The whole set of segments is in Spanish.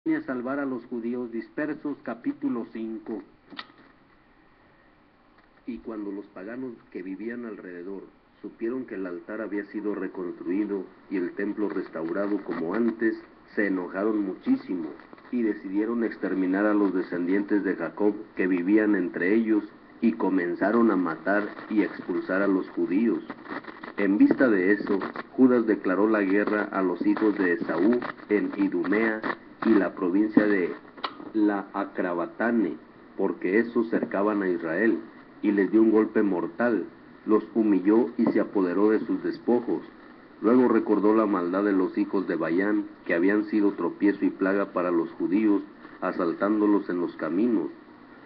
y a salvar a los judíos dispersos, capítulo 5. Y cuando los paganos que vivían alrededor supieron que el altar había sido reconstruido y el templo restaurado como antes, se enojaron muchísimo y decidieron exterminar a los descendientes de Jacob que vivían entre ellos, y comenzaron a matar y expulsar a los judíos. En vista de eso, Judas declaró la guerra a los hijos de Esaú en Idumea y la provincia de la Acrabatane, porque estos cercaban a Israel, y les dio un golpe mortal, los humilló y se apoderó de sus despojos. Luego recordó la maldad de los hijos de Bayán, que habían sido tropiezo y plaga para los judíos, asaltándolos en los caminos.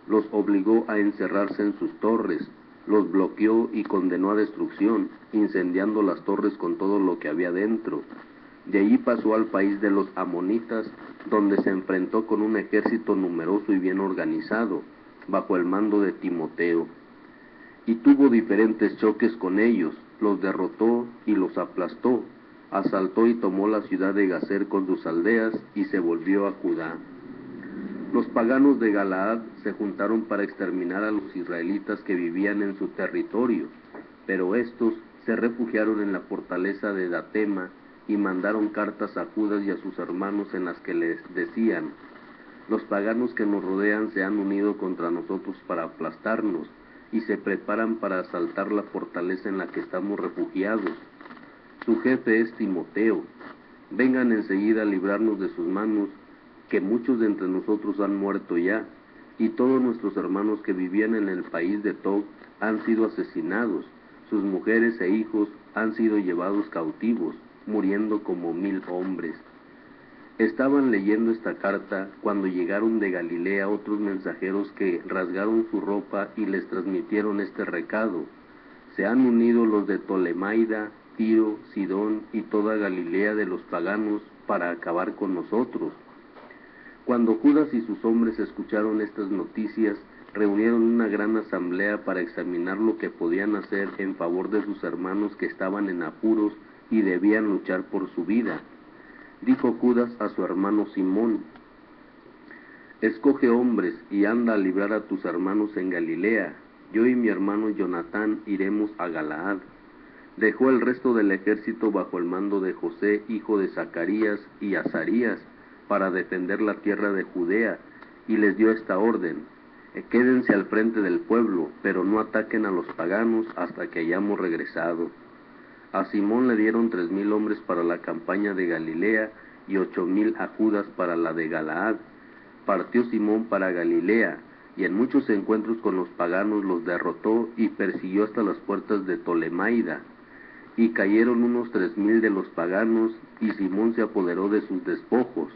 Los obligó a encerrarse en sus torres, los bloqueó y condenó a destrucción, incendiando las torres con todo lo que había dentro. De allí pasó al país de los amonitas, donde se enfrentó con un ejército numeroso y bien organizado, bajo el mando de Timoteo. Y tuvo diferentes choques con ellos, los derrotó y los aplastó, asaltó y tomó la ciudad de Gazer con sus aldeas, y se volvió a Judá. Los paganos de Galaad se juntaron para exterminar a los israelitas que vivían en su territorio, pero estos se refugiaron en la fortaleza de Datema y mandaron cartas a Judas y a sus hermanos en las que les decían: los paganos que nos rodean se han unido contra nosotros para aplastarnos y se preparan para asaltar la fortaleza en la que estamos refugiados. Su jefe es Timoteo. Vengan enseguida a librarnos de sus manos, que muchos de entre nosotros han muerto ya, y todos nuestros hermanos que vivían en el país de Tob han sido asesinados, sus mujeres e hijos han sido llevados cautivos, muriendo como 1000 hombres. Estaban leyendo esta carta cuando llegaron de Galilea otros mensajeros que rasgaron su ropa y les transmitieron este recado: se han unido los de Tolemaida, Tiro, Sidón y toda Galilea de los paganos para acabar con nosotros. Cuando Judas y sus hombres escucharon estas noticias, reunieron una gran asamblea para examinar lo que podían hacer en favor de sus hermanos que estaban en apuros y debían luchar por su vida. Dijo Judas a su hermano Simón: escoge hombres y anda a librar a tus hermanos en Galilea. Yo y mi hermano Jonatán iremos a Galaad. Dejó el resto del ejército bajo el mando de José, hijo de Zacarías, y Azarías, para defender la tierra de Judea, y les dio esta orden: quédense al frente del pueblo, pero no ataquen a los paganos hasta que hayamos regresado. A Simón le dieron 3000 hombres para la campaña de Galilea, y 8000 a Judas para la de Galaad. Partió Simón para Galilea, y en muchos encuentros con los paganos los derrotó y persiguió hasta las puertas de Tolemaida. Y cayeron unos 3000 de los paganos, y Simón se apoderó de sus despojos.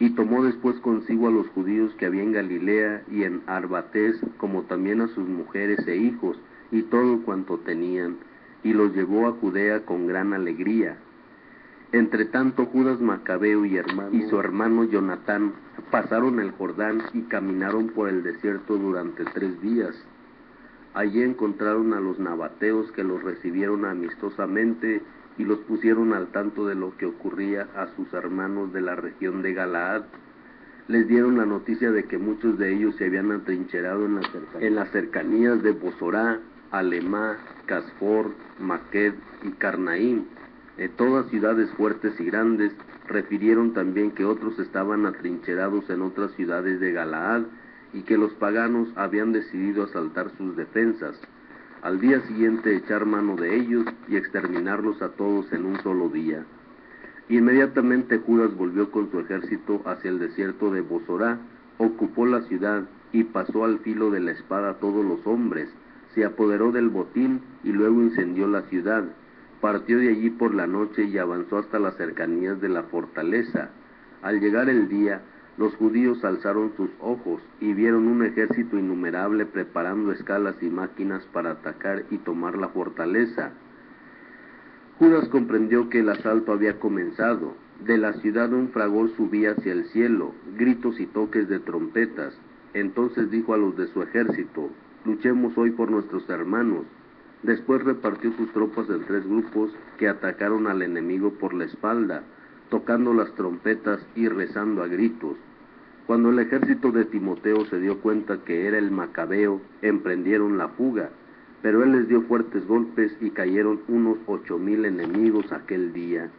Y tomó después consigo a los judíos que había en Galilea y en Arbatés, como también a sus mujeres e hijos, y todo cuanto tenían, y los llevó a Judea con gran alegría. Entre tanto, Judas Macabeo y su hermano Jonatán pasaron el Jordán y caminaron por el desierto durante 3 días. Allí encontraron a los nabateos, que los recibieron amistosamente y los pusieron al tanto de lo que ocurría a sus hermanos de la región de Galaad. Les dieron la noticia de que muchos de ellos se habían atrincherado en las cercanías de Bosorá, Alemá, Casfor, Maqued y Carnaim, todas ciudades fuertes y grandes. Refirieron también que otros estaban atrincherados en otras ciudades de Galaad, y que los paganos habían decidido asaltar sus defensas. Al día siguiente echar mano de ellos y exterminarlos a todos en un solo día. Inmediatamente Judas volvió con su ejército hacia el desierto de Bosorá, ocupó la ciudad y pasó al filo de la espada a todos los hombres, se apoderó del botín y luego incendió la ciudad. Partió de allí por la noche y avanzó hasta las cercanías de la fortaleza. Al llegar el día, los judíos alzaron sus ojos y vieron un ejército innumerable preparando escalas y máquinas para atacar y tomar la fortaleza. Judas comprendió que el asalto había comenzado. De la ciudad un fragor subía hacia el cielo, gritos y toques de trompetas. Entonces dijo a los de su ejército: luchemos hoy por nuestros hermanos. Después repartió sus tropas en 3 grupos que atacaron al enemigo por la espalda. tocando las trompetas y rezando a gritos. Cuando el ejército de Timoteo se dio cuenta que era el Macabeo, emprendieron la fuga, pero él les dio fuertes golpes y cayeron unos 8,000 enemigos aquel día.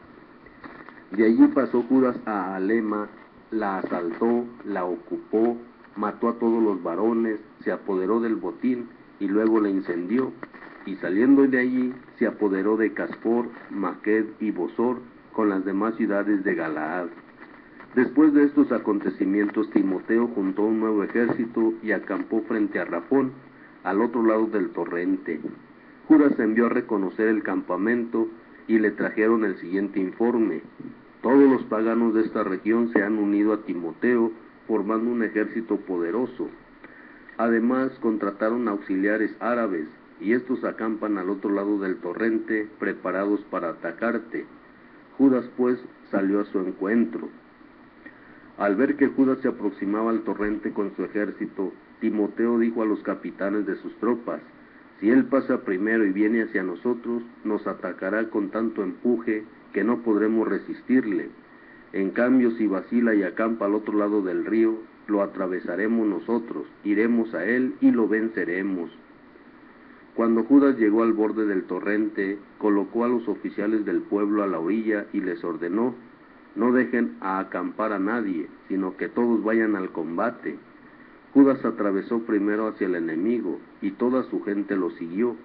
De allí pasó Judas a Alema, la asaltó, la ocupó, mató a todos los varones, se apoderó del botín y luego la incendió, y saliendo de allí se apoderó de Caspor, Maqued y Bosor con las demás ciudades de Galaad. Después de estos acontecimientos, Timoteo juntó un nuevo ejército y acampó frente a Rafón, al otro lado del torrente. Judas envió a reconocer el campamento y le trajeron el siguiente informe: todos los paganos de esta región se han unido a Timoteo, formando un ejército poderoso. Además, contrataron auxiliares árabes, y estos acampan al otro lado del torrente, preparados para atacarte. Judas, pues, salió a su encuentro. Al ver que Judas se aproximaba al torrente con su ejército, Timoteo dijo a los capitanes de sus tropas: si él pasa primero y viene hacia nosotros, nos atacará con tanto empuje que no podremos resistirle. En cambio, si vacila y acampa al otro lado del río, lo atravesaremos nosotros, iremos a él y lo venceremos. Cuando Judas llegó al borde del torrente, colocó a los oficiales del pueblo a la orilla y les ordenó: no dejen a acampar a nadie, sino que todos vayan al combate. Judas atravesó primero hacia el enemigo, y toda su gente lo siguió.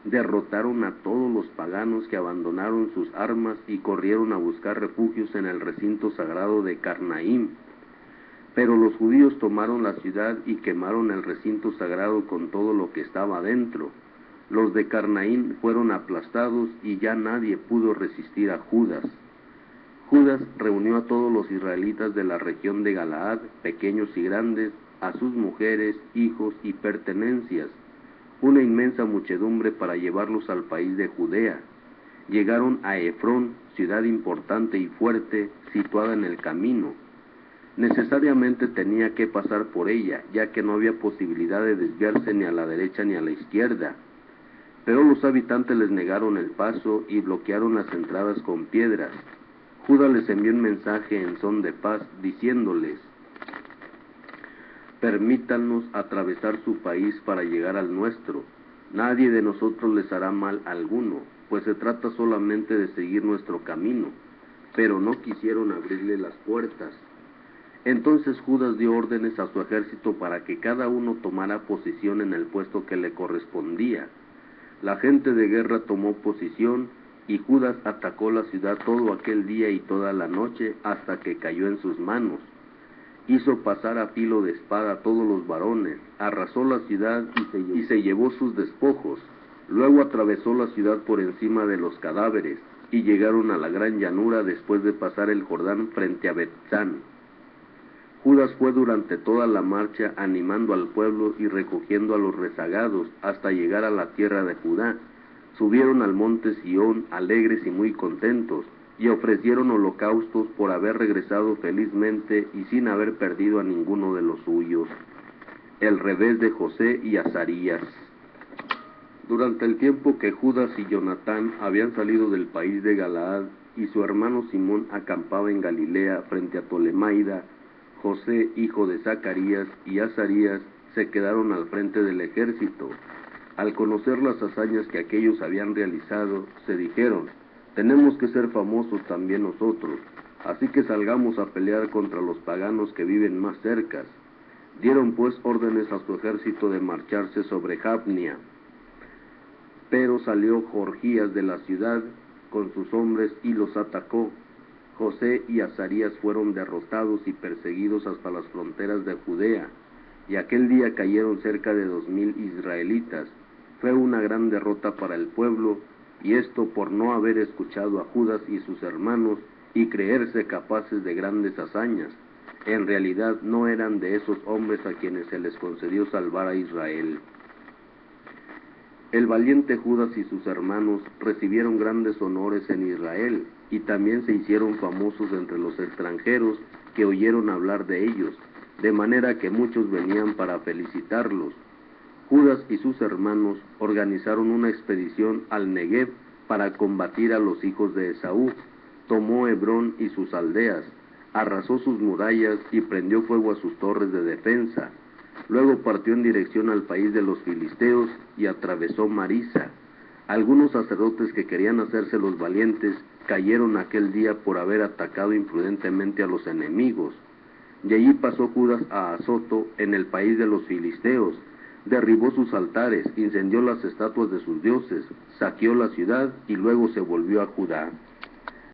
Derrotaron a todos los paganos que abandonaron sus armas y corrieron a buscar refugios en el recinto sagrado de Carnaim. Pero los judíos tomaron la ciudad y quemaron el recinto sagrado con todo lo que estaba dentro. Los de Carnaim fueron aplastados y ya nadie pudo resistir a Judas. Judas reunió a todos los israelitas de la región de Galaad, pequeños y grandes, a sus mujeres, hijos y pertenencias, una inmensa muchedumbre para llevarlos al país de Judea. Llegaron a Efrón, ciudad importante y fuerte, situada en el camino. Necesariamente tenía que pasar por ella, ya que no había posibilidad de desviarse ni a la derecha ni a la izquierda. Pero los habitantes les negaron el paso y bloquearon las entradas con piedras. Judas les envió un mensaje en son de paz, diciéndoles: permítanos atravesar su país para llegar al nuestro. Nadie de nosotros les hará mal alguno, pues se trata solamente de seguir nuestro camino. Pero no quisieron abrirle las puertas. Entonces Judas dio órdenes a su ejército para que cada uno tomara posición en el puesto que le correspondía. La gente de guerra tomó posición, y Judas atacó la ciudad todo aquel día y toda la noche hasta que cayó en sus manos. Hizo pasar a filo de espada a todos los varones, arrasó la ciudad y se llevó sus despojos. Luego atravesó la ciudad por encima de los cadáveres, y llegaron a la gran llanura después de pasar el Jordán frente a Betzán. Judas fue durante toda la marcha animando al pueblo y recogiendo a los rezagados hasta llegar a la tierra de Judá. Subieron al monte Sión alegres y muy contentos, y ofrecieron holocaustos por haber regresado felizmente y sin haber perdido a ninguno de los suyos. El revés de José y Azarías. Durante el tiempo que Judas y Jonatán habían salido del país de Galaad y su hermano Simón acampaba en Galilea frente a Tolemaida, José, hijo de Zacarías, y Azarías se quedaron al frente del ejército. Al conocer las hazañas que aquellos habían realizado, se dijeron: tenemos que ser famosos también nosotros, así que salgamos a pelear contra los paganos que viven más cerca. Dieron pues órdenes a su ejército de marcharse sobre Jabnia. Pero salió Jorgías de la ciudad con sus hombres y los atacó. José y Azarías fueron derrotados y perseguidos hasta las fronteras de Judea, y aquel día cayeron cerca de 2,000 israelitas. Fue una gran derrota para el pueblo, y esto por no haber escuchado a Judas y sus hermanos y creerse capaces de grandes hazañas. En realidad no eran de esos hombres a quienes se les concedió salvar a Israel. El valiente Judas y sus hermanos recibieron grandes honores en Israel, y también se hicieron famosos entre los extranjeros que oyeron hablar de ellos, de manera que muchos venían para felicitarlos. Judas y sus hermanos organizaron una expedición al Negev para combatir a los hijos de Esaú, tomó Hebrón y sus aldeas, arrasó sus murallas y prendió fuego a sus torres de defensa. Luego partió en dirección al país de los filisteos y atravesó Marisa. Algunos sacerdotes que querían hacerse los valientes cayeron aquel día por haber atacado imprudentemente a los enemigos. Y allí pasó Judas a Azoto, en el país de los filisteos, derribó sus altares, incendió las estatuas de sus dioses, saqueó la ciudad y luego se volvió a Judá.